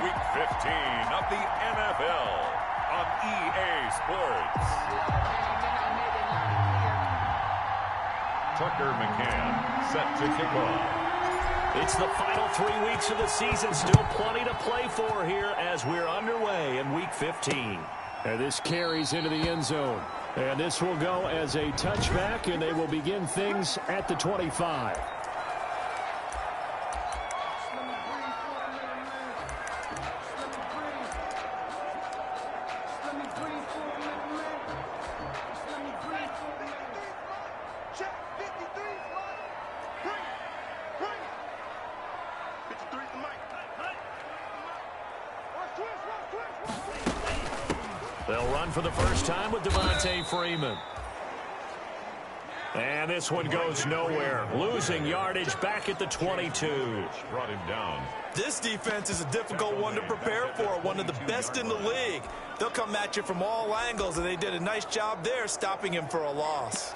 Week 15 of the NFL on EA Sports. Tucker McCann set to kick off. It's the final 3 weeks of the season. Still plenty to play for here as we're underway in Week 15. And this carries into the end zone. And this will go as a touchback, and they will begin things at the 25. They'll run for the first time with Freeman. And this one goes nowhere. Losing yardage back at the 22. Brought him down. This defense is a difficult one to prepare for, one of the best in the league. They'll come at you from all angles, and they did a nice job there stopping him for a loss.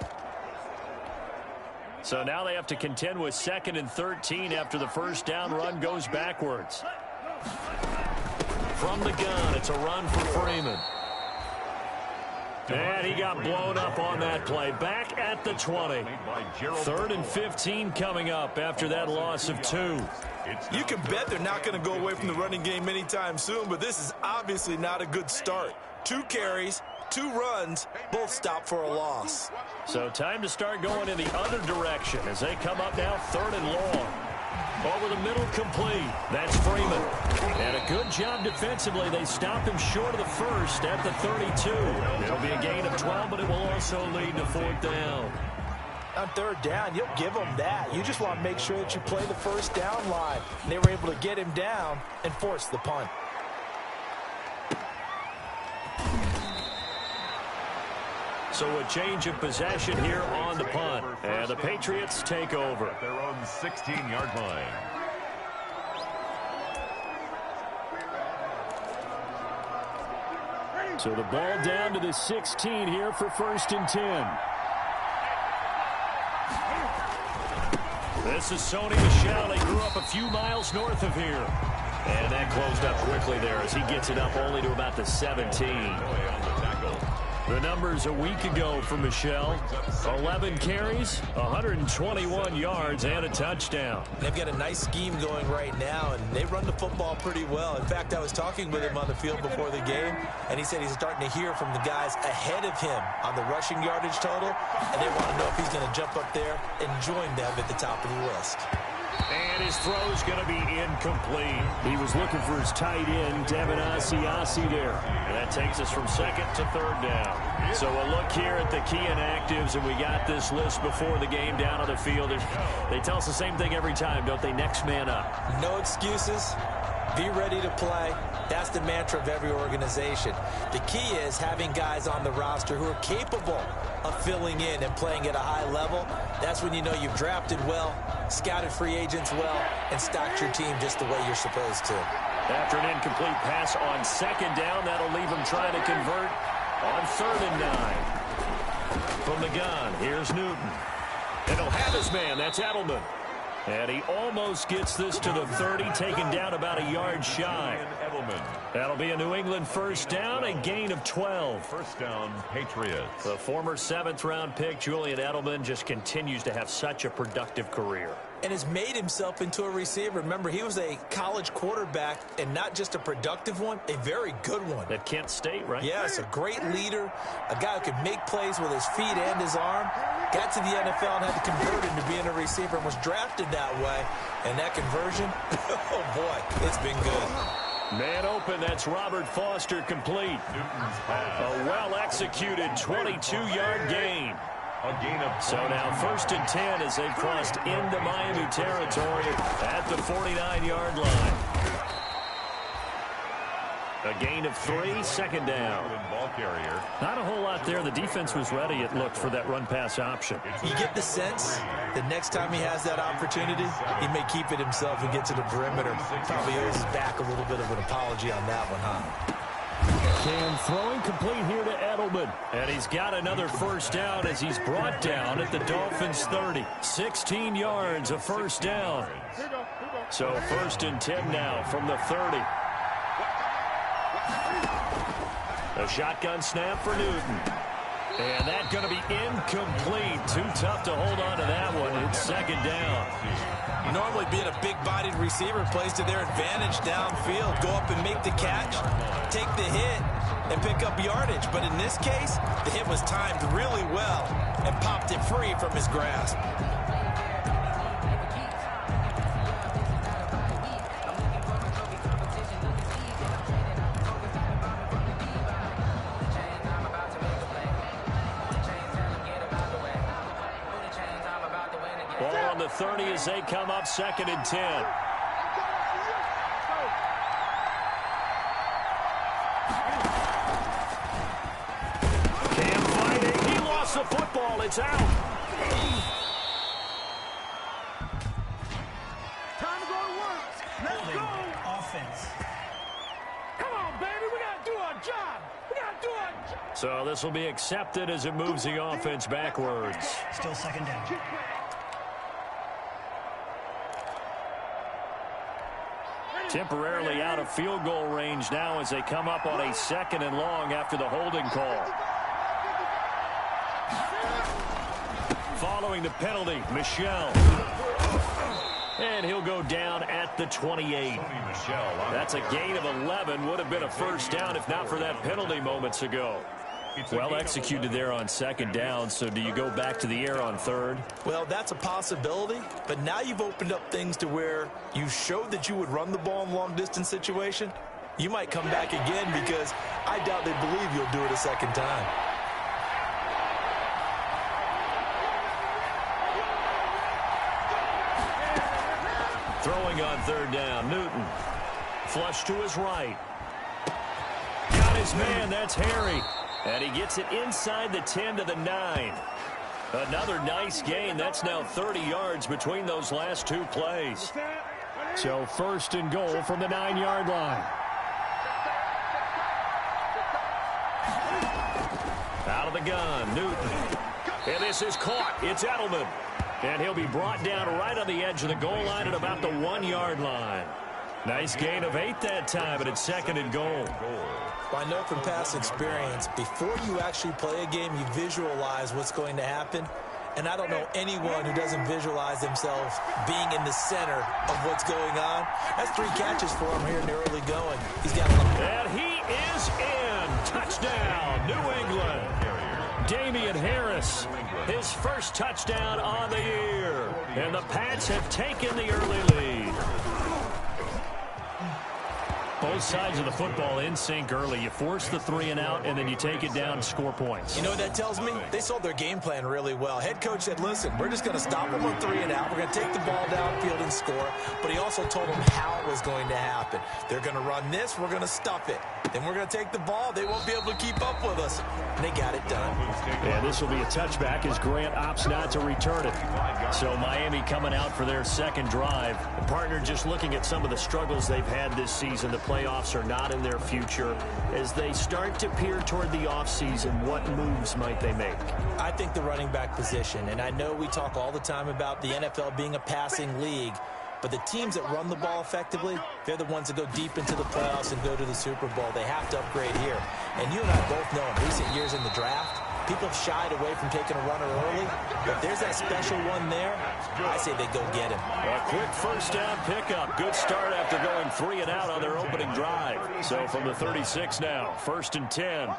So now they have to contend with 2nd and 13 after the first down run goes backwards. From the gun, it's a run for Freeman. And he got blown up on that play. Back at the 20. 3rd and 15 coming up after that loss of 2. You can bet they're not going to go away from the running game anytime soon, but this is obviously not a good start. 2 carries, 2 runs, both stopped for a loss. So time to start going in the other direction as they come up now 3rd and long. Over the middle, complete. That's Freeman. And a good job defensively. They stop him short of the first at the 32. It'll be a gain of 12, but it will also lead to 4th down. On 3rd down, you'll give them that. You just want to make sure that you play the first down line. And they were able to get him down and force the punt. So a change of possession here on the punt. And the Patriots take over. Their own 16-yard line. So the ball down to the 16 here for 1st and 10. This is Sony Michel. He grew up a few miles north of here. And that closed up quickly there as he gets it up only to about the 17. The numbers a week ago for Michel: 11 carries, 121 yards, and a touchdown. They've got a nice scheme going right now, and they run the football pretty well. In fact, I was talking with him on the field before the game, and he said he's starting to hear from the guys ahead of him on the rushing yardage total, and they want to know if he's going to jump up there and join them at the top of the list. And his throw's going to be incomplete. He was looking for his tight end, Devin Asiasi there. And that takes us from 2nd to 3rd down. So a look here at the key inactives, and we got this list before the game down on the field. They tell us the same thing every time, don't they? Next man up. No excuses. Be ready to play. That's the mantra of every organization. The key is having guys on the roster who are capable of filling in and playing at a high level. That's when you know you've drafted well, scouted free agents well, and stocked your team just the way you're supposed to. After an incomplete pass on 2nd down, that'll leave him trying to convert on 3rd and 9. From the gun, here's Newton. And he'll have his man. That's Edelman. And he almost gets this to the 30, taken down about a yard shy. That'll be a New England first down, a gain of 12. First down, Patriots. The former 7th-round pick, Julian Edelman, just continues to have such a productive career. And has made himself into a receiver. Remember, he was a college quarterback, and not just a productive one, a very good one. At Kent State, right? Yes, a great leader, a guy who could make plays with his feet and his arm. Got to the NFL and had to convert into being a receiver and was drafted that way. And that conversion, oh boy, it's been good. Man open, that's Robert Foster, complete. A well-executed 22-yard gain. So now 1st and 10 as they've crossed into Miami territory at the 49-yard line. A gain of 3, 2nd down. Ball carrier. Not a whole lot there. The defense was ready, it looked, for that run-pass option. You get the sense that next time he has that opportunity, he may keep it himself and get to the perimeter. Probably owes his back a little bit of an apology on that one, huh? Cam throwing complete here to Edelman. And he's got another first down as he's brought down at the Dolphins' 30. 16 yards, a first down. So 1st and 10 now from the 30. A shotgun snap for Newton. And that's going to be incomplete. Too tough to hold on to that one. It's second down. Normally being a big-bodied receiver plays to their advantage downfield. Go up and make the catch, take the hit, and pick up yardage. But in this case, the hit was timed really well and popped it free from his grasp. Ball on the 30 as they come up, 2nd and 10. Cam fighting. He lost the football. It's out. Time to go to work. Let's go. Offense. Come on, baby. We got to do our job. We got to do our job. So this will be accepted as it moves the offense backwards. Still second down. Temporarily out of field goal range now as they come up on a 2nd and long after the holding call. Following the penalty, Michel. And he'll go down at the 28. That's a gain of 11. Would have been a first down if not for that penalty moments ago. Well executed there on 2nd down, so do you go back to the air on 3rd? Well, that's a possibility, but now you've opened up things to where you showed that you would run the ball in long-distance situation. You might come back again because I doubt they believe you'll do it a second time. Throwing on 3rd down, Newton. Flush to his right. Got his man, that's Harry. And he gets it inside the 10 to the 9. Another nice gain. That's now 30 yards between those last 2 plays. So 1st and goal from the 9-yard line. Out of the gun, Newton. And this is caught. It's Edelman. And he'll be brought down right on the edge of the goal line at about the 1-yard line. Nice gain of 8 that time, but it's 2nd and goal. I know from past experience, before you actually play a game, you visualize what's going to happen. And I don't know anyone who doesn't visualize themselves being in the center of what's going on. That's 3 catches for him here in the early going. He's got and he is in. Touchdown, New England. Damian Harris, his first touchdown on the year. And the Pats have taken the early lead. Both sides of the football in sync early. You force the 3 and out, and then you take it down and score points. You know what that tells me? They sold their game plan really well. Head coach said, listen, we're just going to stop them on 3 and out. We're going to take the ball downfield and score. But he also told them how it was going to happen. They're going to run this. We're going to stuff it. Then we're going to take the ball. They won't be able to keep up with us. And they got it done. And this will be a touchback as Grant opts not to return it. So Miami coming out for their 2nd drive. The partner just looking at some of the struggles they've had this season. The playoffs are not in their future. As they start to peer toward the offseason, what moves might they make? I think the running back position, and I know we talk all the time about the NFL being a passing league, but the teams that run the ball effectively, they're the ones that go deep into the playoffs and go to the Super Bowl. They have to upgrade here. And you and I both know in recent years in the draft, people have shied away from taking a runner early. But if there's that special one there, I say they go get him. A quick first down pickup. Good start after going 3 and out on their opening drive. So from the 36 now, 1st and 10.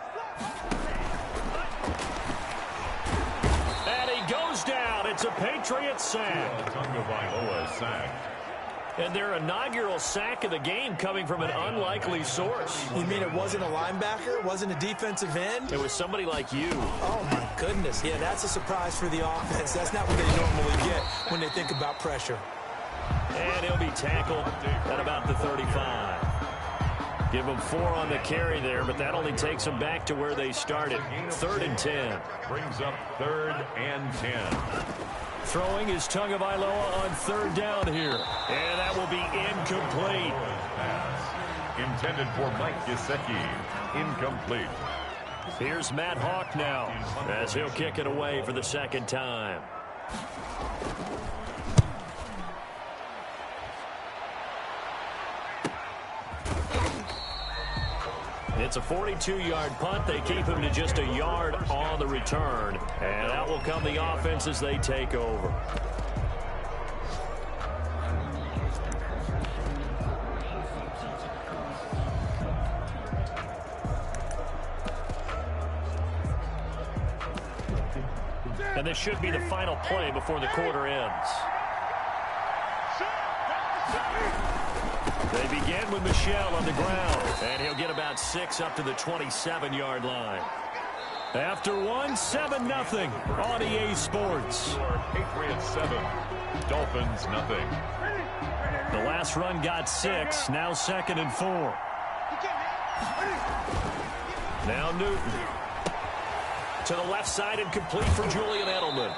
And he goes down. It's a Patriot sack. And their inaugural sack of the game coming from an unlikely source. You mean it wasn't a linebacker? It wasn't a defensive end? It was somebody like you. Oh, my goodness. Yeah, that's a surprise for the offense. That's not what they normally get when they think about pressure. And he'll be tackled at about the 35. Give them 4 on the carry there, but that only takes them back to where they started. 3rd and 10. Brings up 3rd and 10. Throwing is Tagovailoa on 3rd down here. And that will be incomplete. Pass intended for Mike Gesicki. Incomplete. Here's Matt Hawk now as he'll kick it away for the 2nd time. It's a 42-yard punt. They keep him to just a yard on the return. And that will come the offense as they take over. And this should be the final play before the quarter ends. They begin with Michel on the ground, and he'll get about 6 up to the 27-yard line. After 7-0 on EA Sports. Patriots 7, Dolphins nothing. The last run got 6, now 2nd and 4. Now Newton. To the left side and complete for Julian Edelman.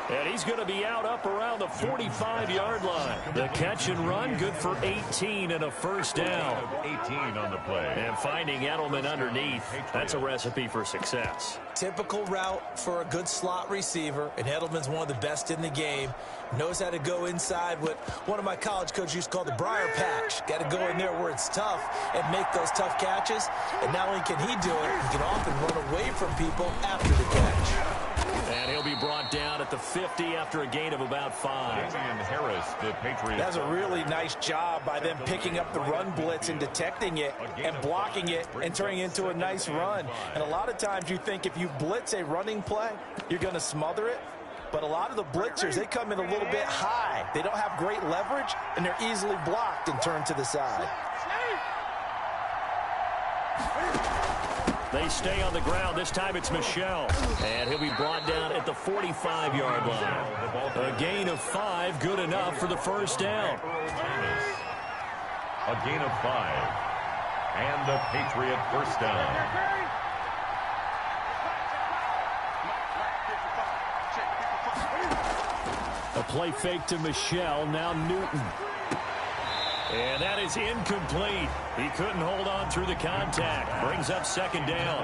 And he's going to be out up around the 45-yard line. The catch and run, good for 18 and a first down. 18 on the play. And finding Edelman underneath, that's a recipe for success. Typical route for a good slot receiver, and Edelman's one of the best in the game. Knows how to go inside what one of my college coaches used to call the briar patch. Got to go in there where it's tough and make those tough catches. And not only can he do it, he can often run away from people after the catch. And he'll be brought down at the 50 after a gain of about 5. Harris, the Patriots. That's a really nice job by them picking up the run blitz and detecting it and blocking it and turning it into a nice run. And a lot of times you think if you blitz a running play, you're going to smother it. But a lot of the blitzers, they come in a little bit high. They don't have great leverage, and they're easily blocked and turned to the side. They stay on the ground. This time it's Michel. And he'll be brought down at the 45-yard line. A gain of 5, good enough for the first down. A gain of 5. And the Patriot first down. A play fake to Michel, now Newton. And that is incomplete. He couldn't hold on through the contact. Brings up 2nd down.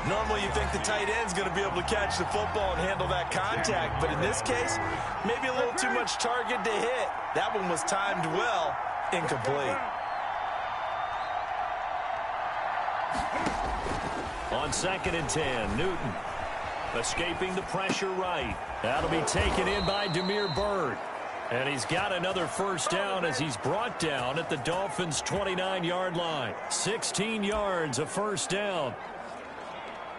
Normally you think the tight end's going to be able to catch the football and handle that contact, but in this case, maybe a little too much target to hit. That one was timed well, incomplete. On 2nd and 10, Newton escaping the pressure right. That'll be taken in by Damiere Byrd. And he's got another first down as he's brought down at the Dolphins' 29-yard line. 16 yards, a first down.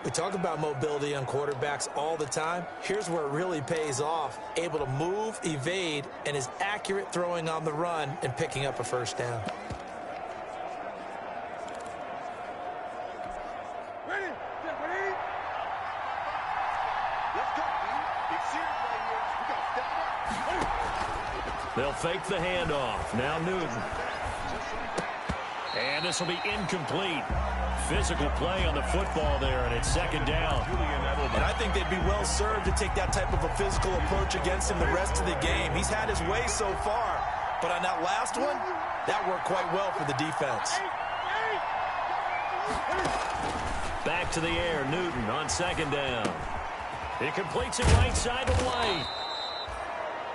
We talk about mobility on quarterbacks all the time. Here's where it really pays off. Able to move, evade, and is accurate throwing on the run and picking up a first down. They'll fake the handoff. Now Newton. And this will be incomplete. Physical play on the football there, and it's 2nd down. And I think they'd be well served to take that type of a physical approach against him the rest of the game. He's had his way so far, but on that last one, that worked quite well for the defense. Back to the air, Newton on 2nd down. He completes it right side to White.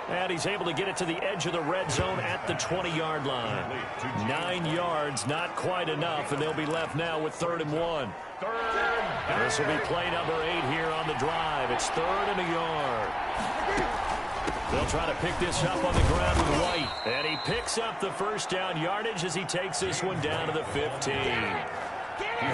And he's able to get it to the edge of the red zone at the 20-yard line. 9 yards, not quite enough, and they'll be left now with 3rd and 1. This will be play number 8 here on the drive. It's 3rd and a yard. They'll try to pick this up on the ground with White. And he picks up the first down yardage as he takes this one down to the 15.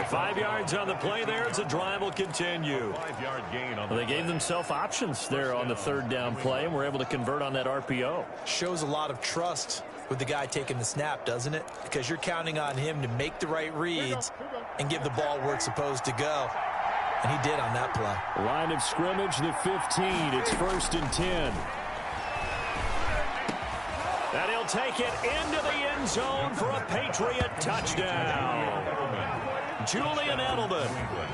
5 yards on the play there as the drive will continue. 5-yard gain on They gave themselves options there on the 3rd down play and were able to convert on that RPO. Shows a lot of trust with the guy taking the snap, doesn't it? Because you're counting on him to make the right reads and give the ball where it's supposed to go. And he did on that play. Line of scrimmage, the 15. It's 1st and 10. And he'll take it into the end zone for a Patriot touchdown. Julian Edelman,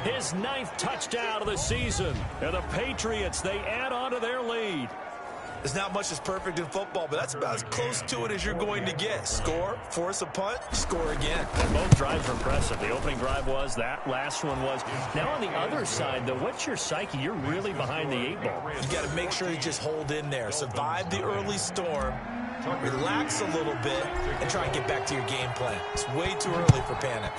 his 9th touchdown of the season. And the Patriots, they add on to their lead. There's not much that's perfect in football, but that's about as close to it as you're going to get. Score, force a punt, score again. And both drives were impressive. The opening drive was, that last one was. Now on the other side, though, what's your psyche? You're really behind the 8 ball. You got to make sure you just hold in there. Survive the early storm, relax a little bit, and try and get back to your game plan. It's way too early for panic.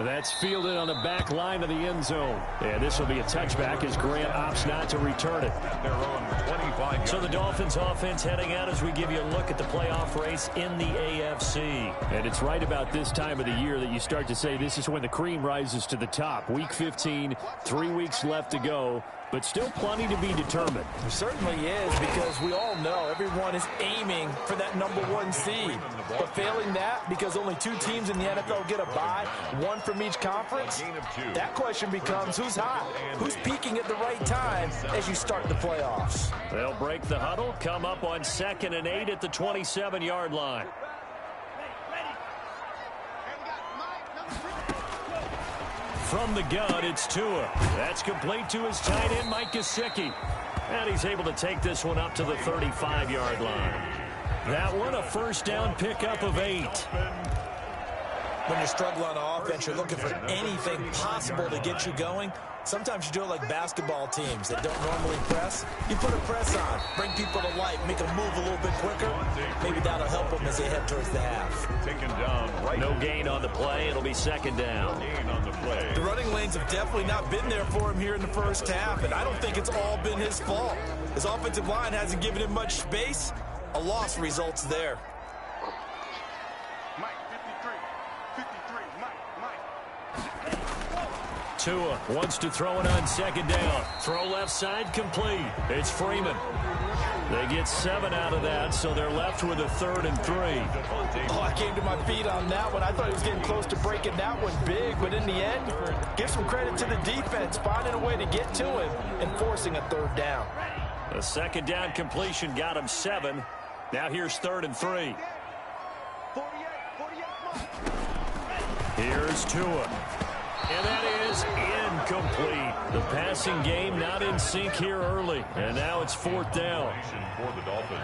That's fielded on the back line of the end zone. And this will be a touchback as Grant opts not to return it. They're on 25. So the Dolphins offense heading out as we give you a look at the playoff race in the AFC. And it's right about this time of the year that you start to say this is when the cream rises to the top. Week 15, 3 weeks left to go, but still plenty to be determined. It certainly is, because we all know everyone is aiming for that #1 seed. But failing that, because only 2 teams in the NFL get a bye, 1 from each conference, that question becomes who's hot? Who's peaking at the right time as you start the playoffs? They'll break the huddle, come up on 2nd and 8 at the 27-yard line. From the gun, it's Tua. That's complete to his tight end, Mike Gesicki. And he's able to take this one up to the 35-yard line. That one, a first down pickup of 8. When you struggle on offense, you're looking for anything possible to get you going. Sometimes you do it like basketball teams that don't normally press. You put a press on, bring people to life, make them move a little bit quicker. Maybe that'll help them as they head towards the half. Taken down right. No gain on the play. It'll be 2nd down. Gain on the play. The running lanes have definitely not been there for him here in the first half, and I don't think it's all been his fault. His offensive line hasn't given him much space. A loss results there. Tua wants to throw it on 2nd down. Throw left side complete. It's Freeman. They get 7 out of that, so they're left with a 3rd and 3. Oh, I came to my feet on that one. I thought he was getting close to breaking that one big, but in the end, give some credit to the defense, finding a way to get to him and forcing a 3rd down. The 2nd down completion got him 7. Now here's 3rd and 3. Here's Tua. And that is incomplete. The passing game not in sync here early. And now it's 4th down.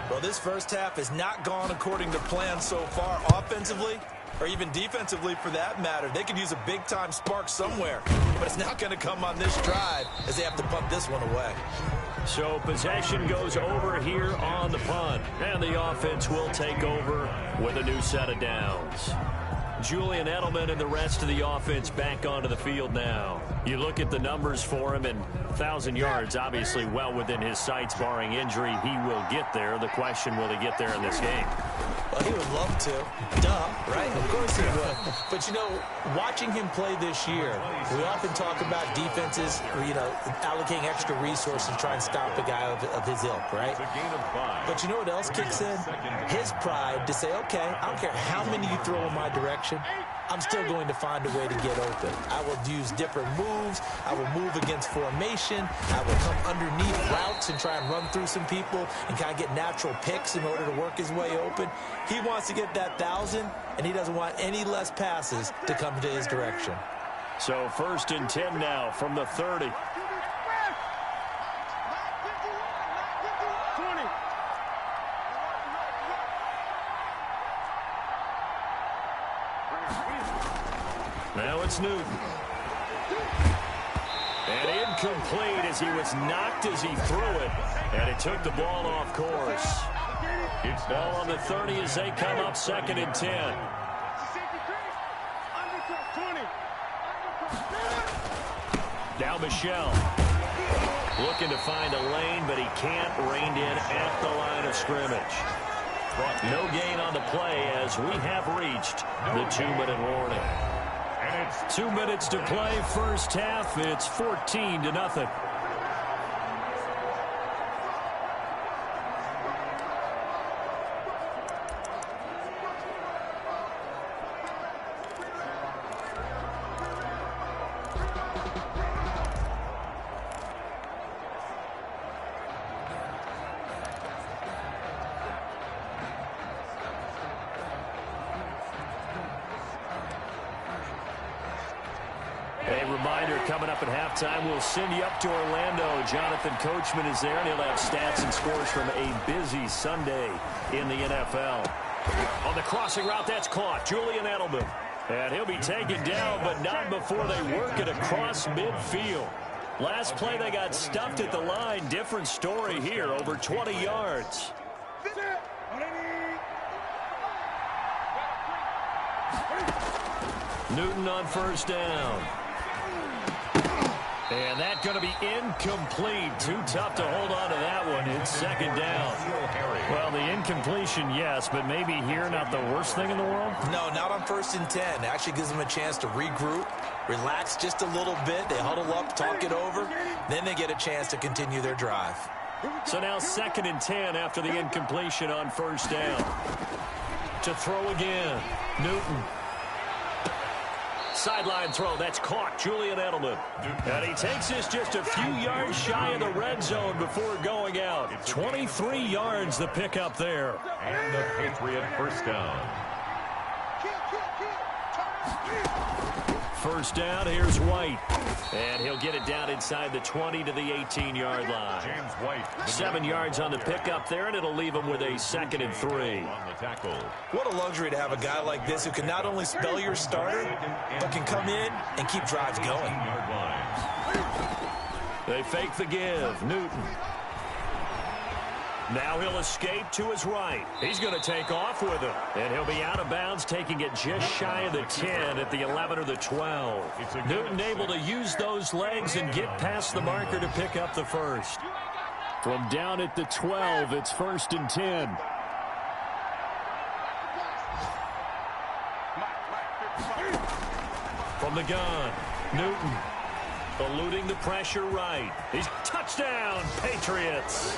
Well, this first half has not gone according to plan so far offensively, or even defensively for that matter. They could use a big-time spark somewhere, but it's not going to come on this drive as they have to punt this one away. So possession goes over here on the punt. And the offense will take over with a new set of downs. Julian Edelman and the rest of the offense back onto the field now. You look at the numbers for him, and 1,000 yards obviously well within his sights barring injury. He will get there. The question, will he get there in this game? Well, he would love to. Duh, right? Of course he would. But, you know, watching him play this year, we often talk about defenses, allocating extra resources to try and stop a guy of his ilk, right? But you know what else kicks in? His pride to say, okay, I don't care how many you throw in my direction, I'm still going to find a way to get open. I will use different moves. I will move against formation. I will come underneath routes and try and run through some people and kind of get natural picks in order to work his way open. He wants to get that 1,000, and he doesn't want any less passes to come to his direction. So 1st and 10 now from the 30. Now it's Newton. And incomplete as he was knocked as he threw it. And it took the ball off course. It's ball on the 30 as they come up 2nd and 10. Now Michelle. Looking to find a lane, but he can't. Reined in at the line of scrimmage. No gain on the play as we have reached the 2-minute warning. 2 minutes to play, first half. It's 14-0. Coming up at halftime, we'll send you up to Orlando. Jonathan Coachman is there, and he'll have stats and scores from a busy Sunday in the NFL. On the crossing route, that's caught. Julian Edelman. And he'll be taken down, but not before they work it across midfield. Last play, they got stuffed at the line. Different story here, over 20 yards. Newton on first down. And that's going to be incomplete. Too tough to hold on to that one. It's second down. Well, the incompletion, yes, but maybe here not the worst thing in the world? No, not on 1st and 10. It actually gives them a chance to regroup, relax just a little bit. They huddle up, talk it over. Then they get a chance to continue their drive. So now 2nd and 10 after the incompletion on first down. To throw again. Newton. Sideline throw. That's caught. Julian Edelman. And he takes this just a few yards shy of the red zone before going out. 23 yards the pickup there. And the Patriot first down. First down, here's White. And he'll get it down inside the 20 to the 18-yard line. James White. 7 yards on the pickup there, and it'll leave him with a 2nd and 3. On the tackle. What a luxury to have a guy like this who can not only spell your starter, but can come in and keep drives going. 18-yard line. They fake the give. Newton. Now he'll escape to his right. He's going to take off with it. And he'll be out of bounds, taking it just shy of the 10 at the 11 or the 12. Newton able to use those legs and get past the marker to pick up the first. From down at the 12, it's 1st and 10. From the gun, Newton. Eluding the pressure right. He's touchdown, Patriots.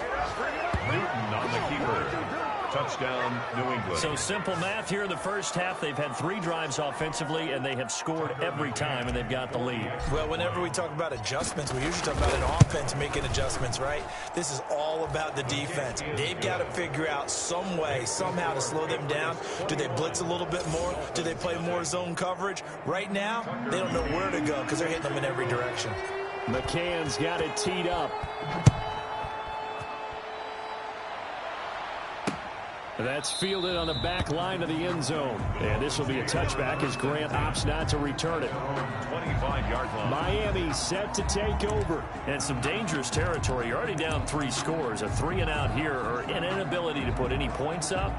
Newton on the keeper. Touchdown, New England. So simple math here in the first half. They've had 3 drives offensively, and they have scored every time, and they've got the lead. Well, whenever we talk about adjustments, we usually talk about an offense making adjustments, right? This is all about the defense. They've got to figure out some way, somehow to slow them down. Do they blitz a little bit more? Do they play more zone coverage? Right now, they don't know where to go because they're hitting them in every direction. McCann's got it teed up. That's fielded on the back line of the end zone. And this will be a touchback as Grant opts not to return it. 25-yard line. Miami set to take over. And some dangerous territory. You're already down 3 scores. A 3-and-out here, or an inability to put any points up.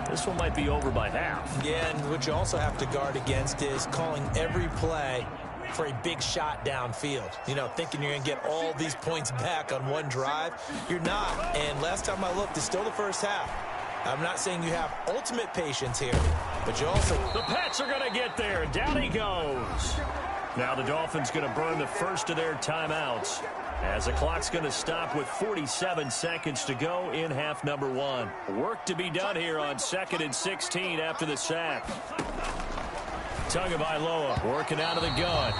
This one might be over by half. Yeah, and what you also have to guard against is calling every play for a big shot downfield. You know, thinking you're going to get all these points back on one drive. You're not. And last time I looked, it's still the first half. I'm not saying you have ultimate patience here, but you also... The Pats are going to get there. Down he goes. Now the Dolphins going to burn the first of their timeouts as the clock's going to stop with 47 seconds to go in half number 1. Work to be done here on 2nd and 16 after the sack. Tagovailoa working out of the gun.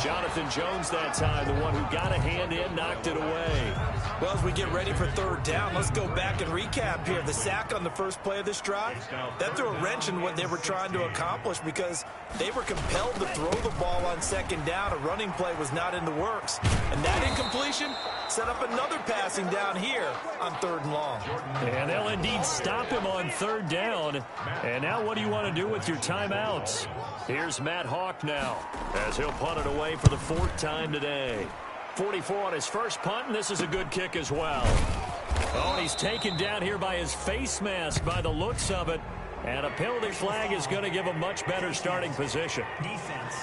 Jonathan Jones that time, the one who got a hand in, knocked it away. Well, as we get ready for 3rd down, let's go back and recap here. The sack on the first play of this drive, that threw a wrench in what they were trying to accomplish because they were compelled to throw the ball on 2nd down. A running play was not in the works. And that incompletion set up another passing down here on 3rd and long. And they'll indeed stop him on 3rd down. And now what do you want to do with your timeouts? Here's Matt Hawk now as he'll punt it away for the 4th time today. 44 on his first punt, and this is a good kick as well. Oh, he's taken down here by his face mask by the looks of it. And a penalty flag is going to give a much better starting position. Defense.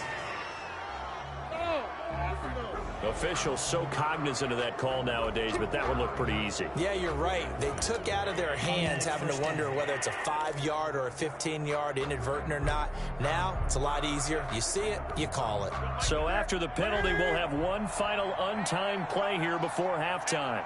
Officials so cognizant of that call nowadays, but that would look pretty easy. Yeah, you're right. They took out of their hands having to wonder whether it's a 5-yard or a 15-yard inadvertent or not. Now, it's a lot easier. You see it, you call it. So after the penalty, we'll have one final untimed play here before halftime.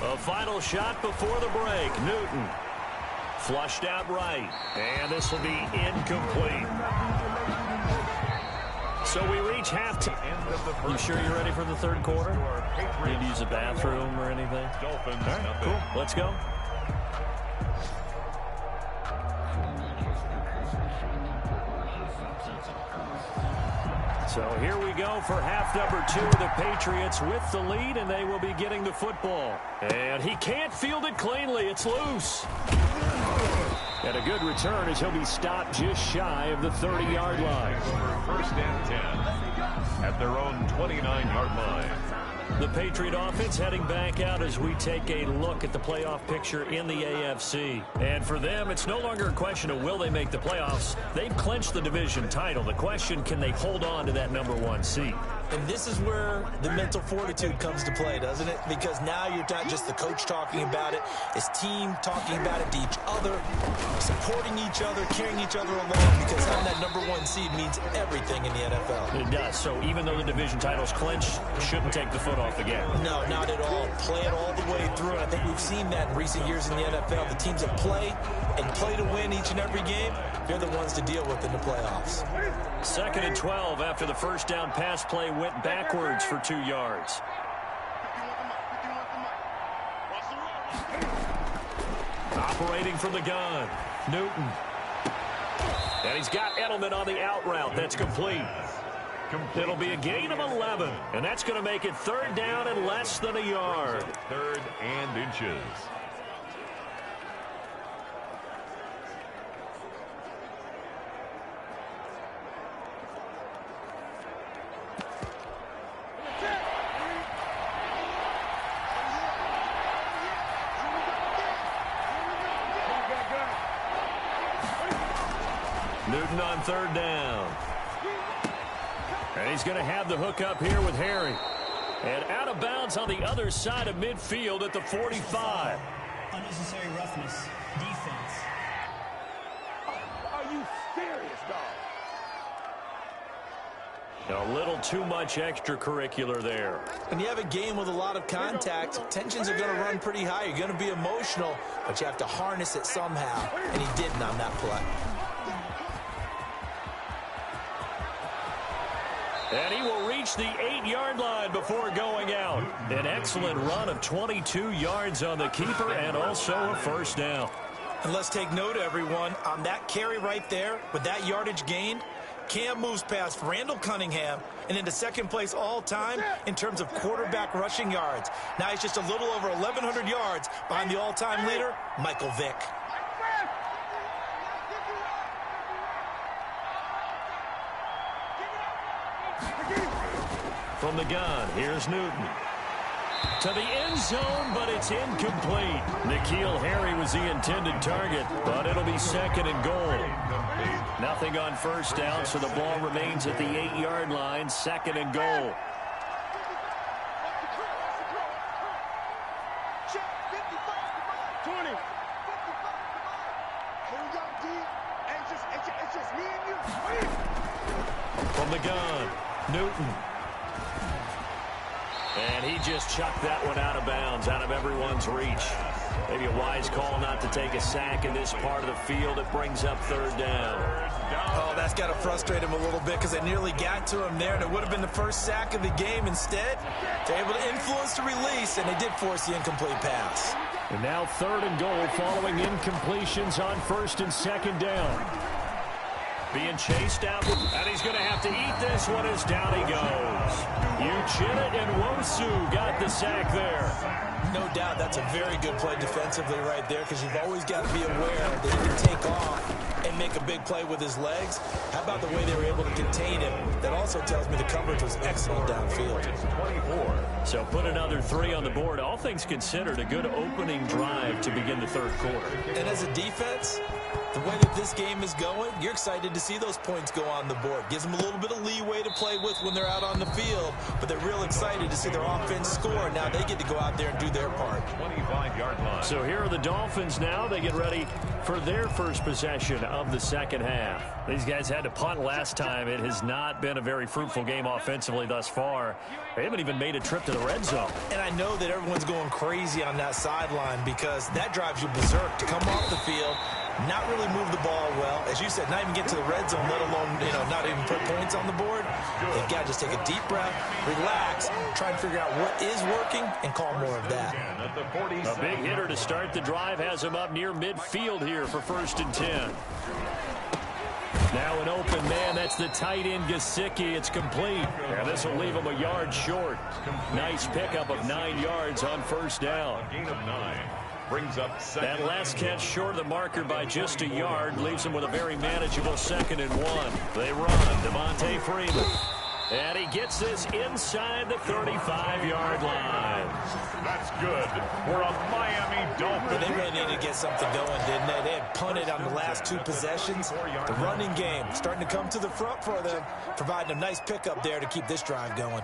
A final shot before the break. Newton flushed out right, and this will be incomplete. So we reach halftime. You sure you're ready for the 3rd quarter? Need to use a bathroom or anything? Dolphins. All right, cool. Let's go. So here we go for half number 2. The Patriots with the lead, and they will be getting the football. And he can't field it cleanly. It's loose. And a good return as he'll be stopped just shy of the 30-yard line. First and 10 at their own 29-yard line. The Patriot offense heading back out as we take a look at the playoff picture in the AFC. And for them, it's no longer a question of will they make the playoffs. They've clinched the division title. The question, can they hold on to that number 1 seed? And this is where the mental fortitude comes to play, doesn't it? Because now you're not just the coach talking about it, it's team talking about it to each other, supporting each other, carrying each other along, because having that number 1 seed means everything in the NFL. It does. So even though the division title's clinched, shouldn't take the foot off the gas. No, not at all. Play it all the way through. And I think we've seen that in recent years in the NFL. The teams that play and play to win each and every game, they're the ones to deal with in the playoffs. 2nd and 12 after the first down pass play went backwards for 2 yards. Operating from the gun, Newton. And he's got Edelman on the out route. That's complete. It'll be a gain of 11, and that's going to make it 3rd down and less than a yard. 3rd and inches. Newton on 3rd down. And he's going to have the hook up here with Harry. And out of bounds on the other side of midfield at the 45. Unnecessary roughness. Defense. Are you serious, dog? A little too much extracurricular there. When you have a game with a lot of contact, tensions are going to run pretty high. You're going to be emotional, but you have to harness it somehow, and he didn't on that play. And he will reach the 8-yard line before going out. An excellent run of 22 yards on the keeper and also a first down. And let's take note, everyone, on that carry right there with that yardage gained, Cam moves past Randall Cunningham and into 2nd place all time in terms of quarterback rushing yards. Now he's just a little over 1,100 yards behind the all-time leader, Michael Vick. From the gun, here's Newton. To the end zone, but it's incomplete. N'Keal Harry was the intended target, but it'll be 2nd and goal. Nothing on first down, so the ball remains at the 8-yard line, 2nd and goal. From the gun, Newton. And he just chucked that one out of bounds, out of everyone's reach. Maybe a wise call not to take a sack in this part of the field. It brings up 3rd down. Oh, that's got to frustrate him a little bit because they nearly got to him there, and it would have been the first sack of the game. Instead, they're able to influence the release, and they did force the incomplete pass. And now 3rd and goal following incompletions on 1st and 2nd down. Being chased out, and he's going to have to eat this one as down he goes. Uchenna and Wosu got the sack there. No doubt that's a very good play defensively right there because you've always got to be aware that he can take off and make a big play with his legs. How about the way they were able to contain him? That also tells me the coverage was excellent downfield. 24. So put another 3 on the board. All things considered, a good opening drive to begin the 3rd quarter. And as a defense, the way that this game is going, you're excited to see those points go on the board. Gives them a little bit of leeway to play with when they're out on the field, but they're real excited to see their offense score. Now they get to go out there and do their part. 25-yard line. So here are the Dolphins now. They get ready for their first possession of the 2nd half. These guys had to punt last time. It has not been a very fruitful game offensively thus far. They haven't even made a trip to the red zone. And I know that everyone's going crazy on that sideline because that drives you berserk to come off the field, not really move the ball well. As you said, not even get to the red zone, let alone, not even put points on the board. They've got to just take a deep breath, relax, try and figure out what is working, and call more of that. A big hitter to start the drive has him up near midfield here for 1st and 10. Now an open man. That's the tight end, Gesicki. It's complete. And this will leave him a yard short. Nice pickup of 9 yards on first down. Gain of 9. Brings up that last catch short of the marker by just a yard. Leaves him with a very manageable 2nd and 1. They run. Devontae Freeman. And he gets this inside the 35-yard line. That's good for a Miami Dolphins. They really needed to get something going, didn't they? They had punted on the last 2 possessions. The running game starting to come to the front for them, providing a nice pickup there to keep this drive going.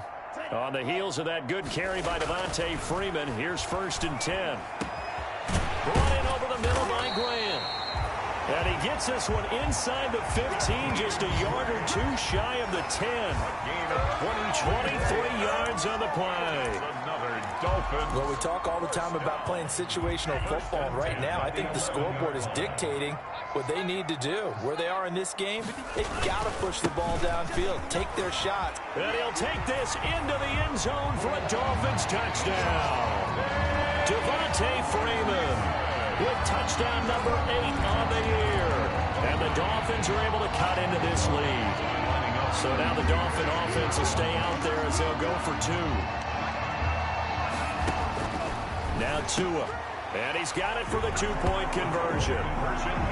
On the heels of that good carry by Devontae Freeman, here's 1st and 10. Brought in over the middle by Grant. And he gets this one inside the 15, just a yard or 2 shy of the 10. 23 yards on the play. Another Dolphin. Well, we talk all the time about playing situational football. And right now, I think the scoreboard is dictating what they need to do. Where they are in this game, they've got to push the ball downfield, take their shots. And he'll take this into the end zone for a Dolphins touchdown. Devontae Freeman with touchdown number 8 on the year. And the Dolphins are able to cut into this lead. So now the Dolphin offense will stay out there as they'll go for 2. Now Tua. And he's got it for the 2-point conversion.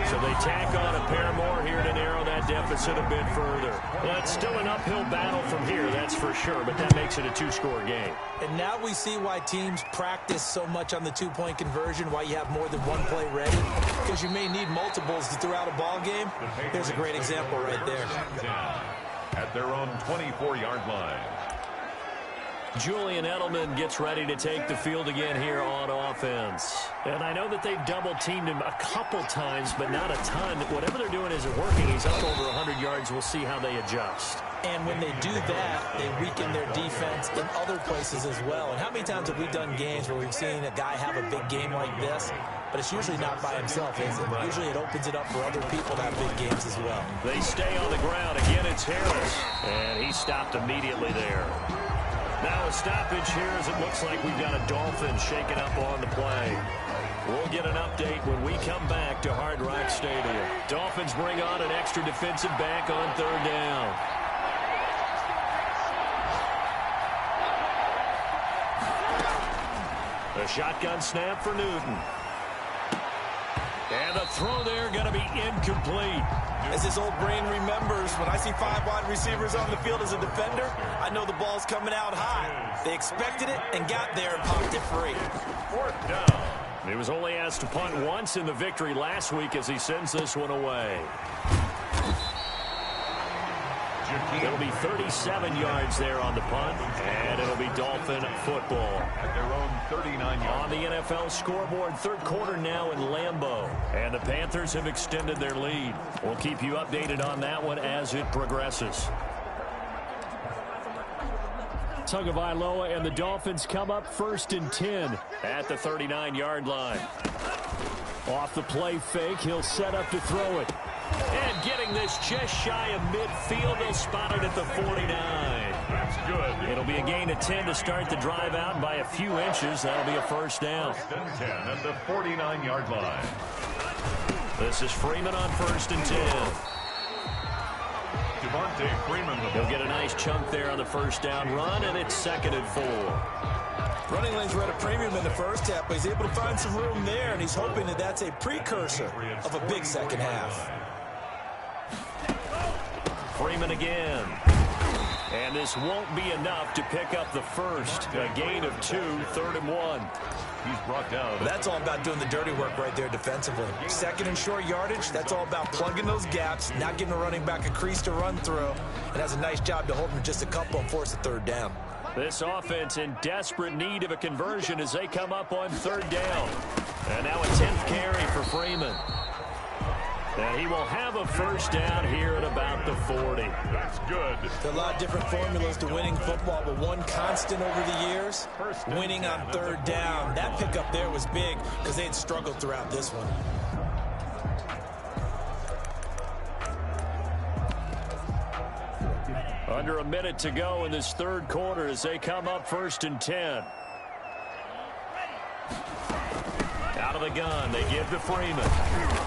So they tack on a pair more here to narrow that deficit a bit further. Well, it's still an uphill battle from here, that's for sure, but that makes it a 2-score game. And now we see why teams practice so much on the 2-point conversion, why you have more than one play ready, because you may need multiples throughout a ball game. Here's a great example right there. At their own 24-yard line. Julian Edelman gets ready to take the field again here on offense. And I know that they've double-teamed him a couple times, but not a ton. Whatever they're doing isn't working. He's up over 100 yards. We'll see how they adjust. And when they do that, they weaken their defense in other places as well. And how many times have we done games where we've seen a guy have a big game like this, but it's usually not by himself, is it? Usually it opens it up for other people to have big games as well. They stay on the ground. Again, it's Harris. And he stopped immediately there. Now a stoppage here as it looks like we've got a Dolphin shaking up on the play. We'll get an update when we come back to Hard Rock Stadium. Dolphins bring on an extra defensive back on 3rd down. A shotgun snap for Newton. And the throw there going to be incomplete. As his old brain remembers, when I see 5 wide receivers on the field as a defender, I know the ball's coming out high. They expected it and got there and popped it free. 4th down. He was only asked to punt once in the victory last week as he sends this one away. It'll be 37 yards there on the punt, and it'll be Dolphin football. At their own 39-yard. On the NFL scoreboard, 3rd quarter now in Lambeau, and the Panthers have extended their lead. We'll keep you updated on that one as it progresses. Tagovailoa and the Dolphins come up 1st and 10 at the 39-yard line. Off the play fake, he'll set up to throw it. And getting this just shy of midfield, they'll spot it at the 49. That's good. It'll be a gain of 10 to start the drive out by a few inches. That'll be a 1st down. 1st and 10 at the 49-yard line. This is Freeman on 1st and 10. Devontae Freeman. He'll get a nice chunk there on the 1st down run, and it's 2nd and 4. Running lanes were at a premium in the first half, but he's able to find some room there, and he's hoping that that's a precursor of a big second half. Freeman again. And this won't be enough to pick up the first. A gain of 2, 3rd and 1. He's brought down. That's all about doing the dirty work right there defensively. 2nd and short yardage, that's all about plugging those gaps, not giving a running back a crease to run through. And has a nice job to hold him just a couple and force a 3rd down. This offense in desperate need of a conversion as they come up on 3rd down. And now a 10th carry for Freeman. And he will have a 1st down here at about the 40. That's good. There are a lot of different formulas to winning football, but one constant over the years, winning on 3rd down. That pickup there was big because they had struggled throughout this one. Under a minute to go in this 3rd quarter as they come up 1st and 10. Out of the gun. They give to Freeman.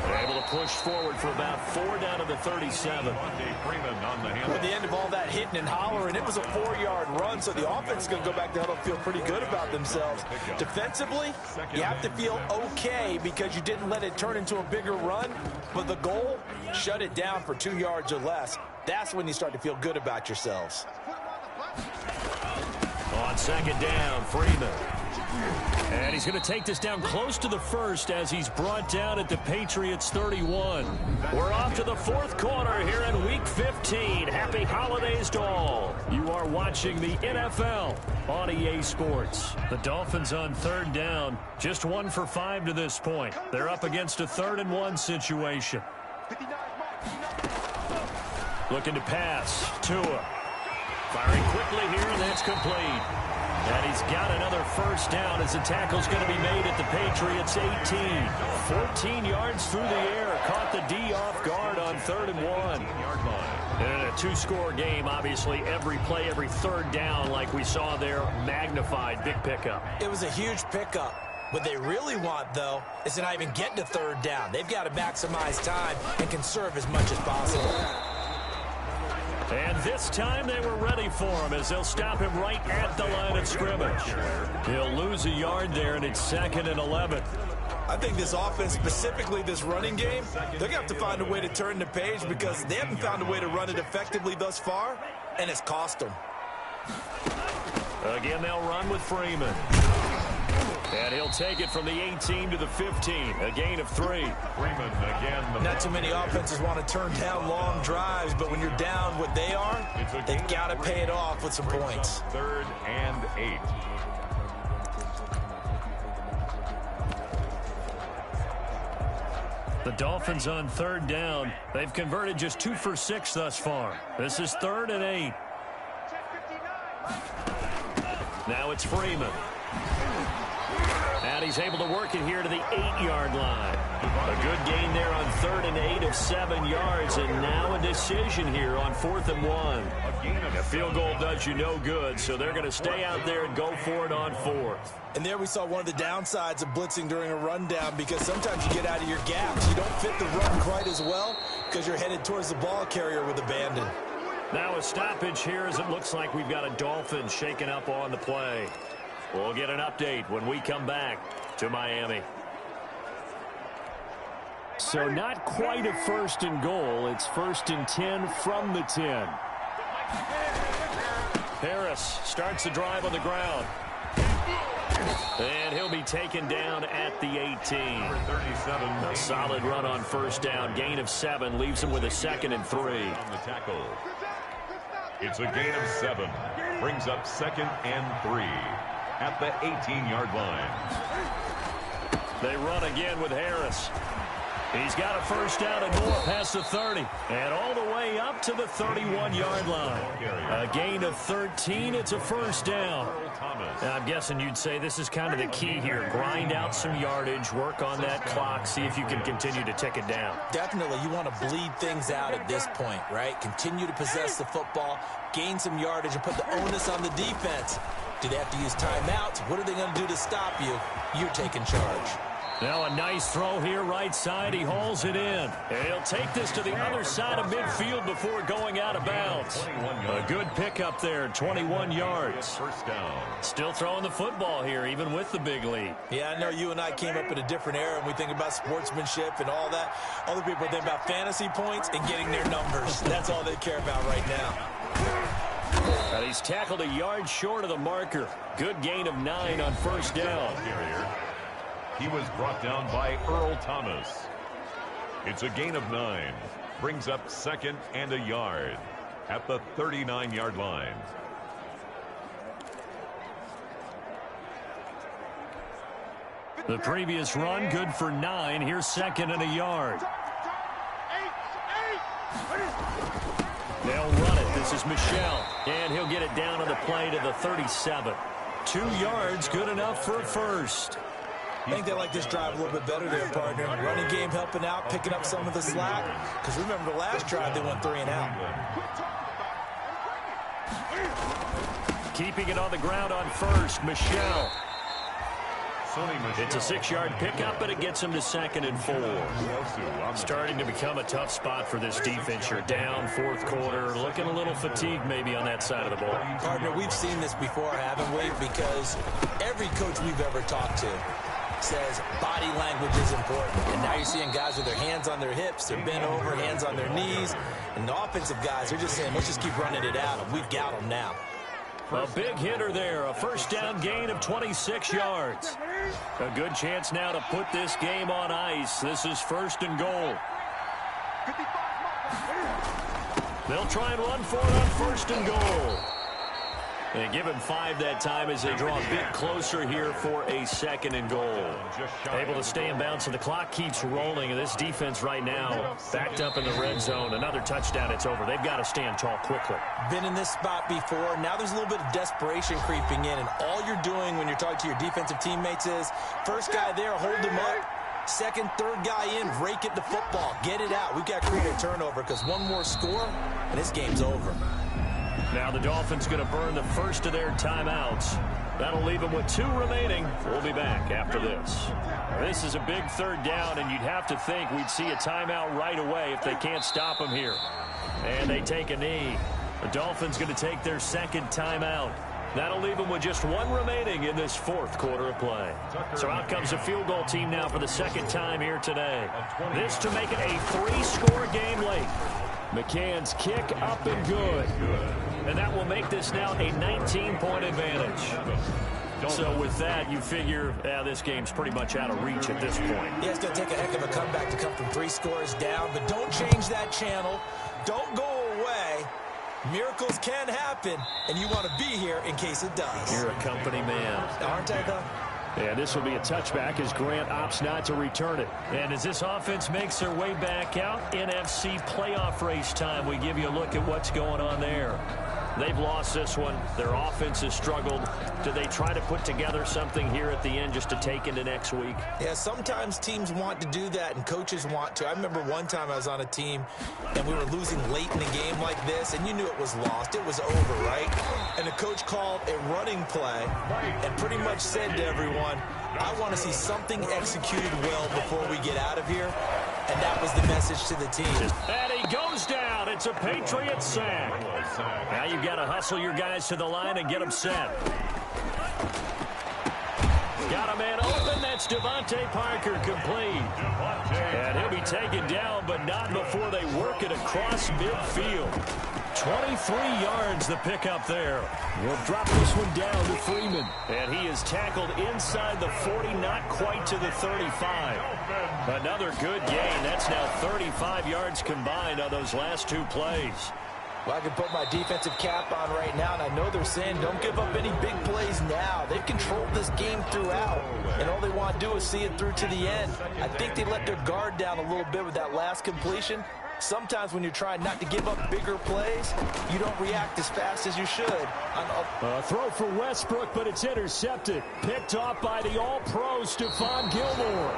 They're able to push forward for about 4 down to the 37. At the end of all that hitting and hollering, it was a 4-yard run, so the offense is going to go back to huddle and feel pretty good about themselves. Defensively, you have to feel okay because you didn't let it turn into a bigger run, but the goal, shut it down for 2 yards or less. That's when you start to feel good about yourselves. On second down, Freeman. And he's going to take this down close to the first as he's brought down at the Patriots 31. We're off to the fourth quarter here in Week 15. Happy holidays to all. You are watching the NFL on EA Sports. The Dolphins on third down, just 1 for 5 to this point. They're up against a 3rd-and-1 situation. Looking to pass. Tua. Firing quickly here, and that's complete. And he's got another first down as the tackle's going to be made at the Patriots 18. 14 yards through the air. Caught the D off guard on 3rd and 1. And in a 2-score game, obviously, every play, every third down, like we saw there, magnified. Big pickup. It was a huge pickup. What they really want, though, is to not even get to 3rd down. They've got to maximize time and conserve as much as possible. And this time they were ready for him as they'll stop him right at the line of scrimmage. He'll lose a yard there, and it's 2nd and 11. I think this offense, specifically this running game, they're going to have to find a way to turn the page because they haven't found a way to run it effectively thus far, and it's cost them. Again, they'll run with Freeman. And he'll take it from the 18 to the 15, a gain of 3. Freeman again. Not too many offenses want to turn down long drives, but when you're down what they are, they've got to pay it off with some points. 3rd and 8. The Dolphins on 3rd down. They've converted just 2 for 6 thus far. This is 3rd and 8. Now it's Freeman. And he's able to work it here to the 8-yard line. A good gain there on 3rd and 8 of 7 yards, and now a decision here on 4th and 1. A field goal does you no good, so they're going to stay out there and go for it on 4th. And there we saw one of the downsides of blitzing during a rundown because sometimes you get out of your gaps. You don't fit the run quite as well because you're headed towards the ball carrier with abandon. Now a stoppage here as it looks like we've got a Dolphin shaken up on the play. We'll get an update when we come back to Miami. So not quite a 1st and goal. It's 1st and 10 from the 10. Harris starts the drive on the ground. And he'll be taken down at the 18. A solid run on 1st down. Gain of 7 leaves him with a 2nd and 3. On the tackle. It's a gain of 7. Brings up 2nd and 3. At the 18-yard line. They run again with Harris. He's got a first down and more past the 30. And all the way up to the 31-yard line. A gain of 13. It's a first down. Now, I'm guessing you'd say this is kind of the key here. Grind out some yardage, work on that clock, see if you can continue to tick it down. Definitely. You want to bleed things out at this point, right? Continue to possess the football, gain some yardage, and put the onus on the defense. Do they have to use timeouts? What are they going to do to stop you? You're taking charge. Now a nice throw here, right side. He hauls it in. And he'll take this to the other side of midfield before going out of bounds. A good pickup there, 21 yards. First down. Still throwing the football here, even with the big lead. Yeah, I know you and I came up in a different era, and we think about sportsmanship and all that. Other people think about fantasy points and getting their numbers. That's all they care about right now. And he's tackled a yard short of the marker. Good gain of 9 on first down. He was brought down by Earl Thomas. It's a gain of 9. Brings up 2nd and a yard at the 39-yard line. The previous run, good for 9. Here's 2nd and a yard. They'll run it. This is Michel. And he'll get it down on the play to the 37. 2 yards, good enough for a first. I think they like this drive a little bit better there, partner. Running game helping out, picking up some of the slack. Because remember the last drive, they went 3 and out. Keeping it on the ground on first, Michel. It's a 6-yard pickup, but it gets them to 2nd and 4. Starting to become a tough spot for this defense. You're down 4th quarter, looking a little fatigued maybe on that side of the ball. Partner, we've seen this before, haven't we? Because every coach we've ever talked to says body language is important. And now you're seeing guys with their hands on their hips, they're bent over, hands on their knees. And the offensive guys, they're just saying, let's just keep running it out, and we've got them now. A big hitter there, a first down gain of 26 yards. A good chance now to put this game on ice. This is 1st and goal. They'll try and run for it on 1st and goal. They give him 5 that time as they draw a bit closer here for a 2nd and goal. Able to stay in bounds, so the clock keeps rolling. And this defense right now backed up in the red zone. Another touchdown, it's over. They've got to stand tall quickly. Been in this spot before. Now there's a little bit of desperation creeping in. And all you're doing when you're talking to your defensive teammates is, first guy there, hold him up. Second, third guy in, rake at the football. Get it out. We've got to create a turnover because one more score, and this game's over. Now the Dolphins going to burn the first of their timeouts. That'll leave them with 2 remaining. We'll be back after this. This is a big 3rd down, and you'd have to think we'd see a timeout right away if they can't stop them here. And they take a knee. The Dolphins going to take their 2nd timeout. That'll leave them with just 1 remaining in this 4th quarter of play. So out comes the field goal team now for the 2nd time here today. This to make it a 3-score game late. McCann's kick up and good. And that will make this now a 19-point advantage. So with that, you figure this game's pretty much out of reach at this point. Yeah, it's going to take a heck of a comeback to come from 3 scores down. But don't change that channel. Don't go away. Miracles can happen, and you want to be here in case it does. You're a company man. Aren't I, though? And this will be a touchback as Grant opts not to return it. And as this offense makes their way back out, NFC playoff race time, we give you a look at what's going on there. They've lost this one. Their offense has struggled. Do they try to put together something here at the end just to take into next week? Yeah, sometimes teams want to do that, and coaches want to. I remember one time I was on a team, and we were losing late in a game like this, and you knew it was lost. It was over, right? And the coach called a running play and pretty much said to everyone, I want to see something executed well before we get out of here. And that was the message to the team. And he goes down. It's a Patriot sack. Now you've got to hustle your guys to the line and get them set. Got a man open. That's Devontae Parker complete. And he'll be taken down, but not before they work it across midfield. 23 yards the pickup there. We'll drop this one down to Freeman. And he is tackled inside the 40, not quite to the 35. Another good gain. That's now 35 yards combined on those last 2 plays. Well, I can put my defensive cap on right now, and I know they're saying don't give up any big plays now. They've controlled this game throughout, and all they want to do is see it through to the end. I think they let their guard down a little bit with that last completion. Sometimes when you're trying not to give up bigger plays, you don't react as fast as you should. Throw for Westbrook, but it's intercepted. Picked off by the all-pro Stephon Gilmore.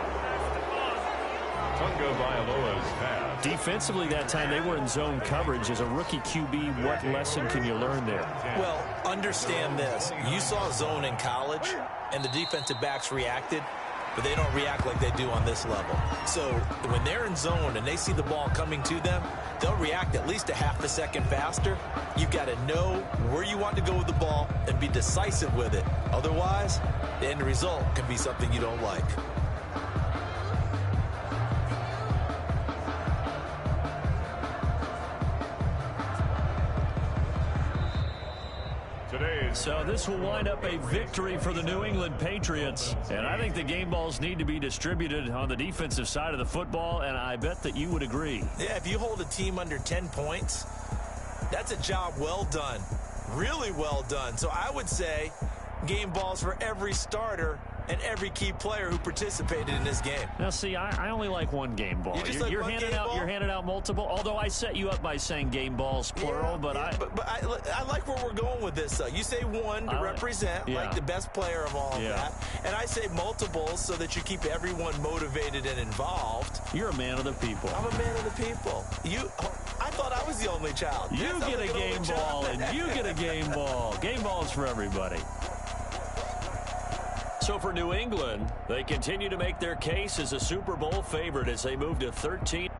Defensively that time, they were in zone coverage. As a rookie QB, what lesson can you learn there? Well, understand this. You saw zone in college, and the defensive backs reacted, but they don't react like they do on this level. So when they're in zone and they see the ball coming to them, they'll react at least a half a second faster. You've got to know where you want to go with the ball and be decisive with it. Otherwise, the end result can be something you don't like. So this will wind up a victory for the New England Patriots. And I think the game balls need to be distributed on the defensive side of the football, and I bet that you would agree. Yeah, if you hold a team under 10 points, that's a job well done. Really well done. So I would say game balls for every starter and every key player who participated in this game. Now, see, I only like one game ball. You're handing out multiple. Although I set you up by saying game balls plural, but I like where we're going with this. You say one to represent, like the best player of all of that, and I say multiples so that you keep everyone motivated and involved. You're a man of the people. I'm a man of the people. I thought I was the only child. You get a game ball, and you get a game ball. Game balls for everybody. So for New England, they continue to make their case as a Super Bowl favorite as they move to 13.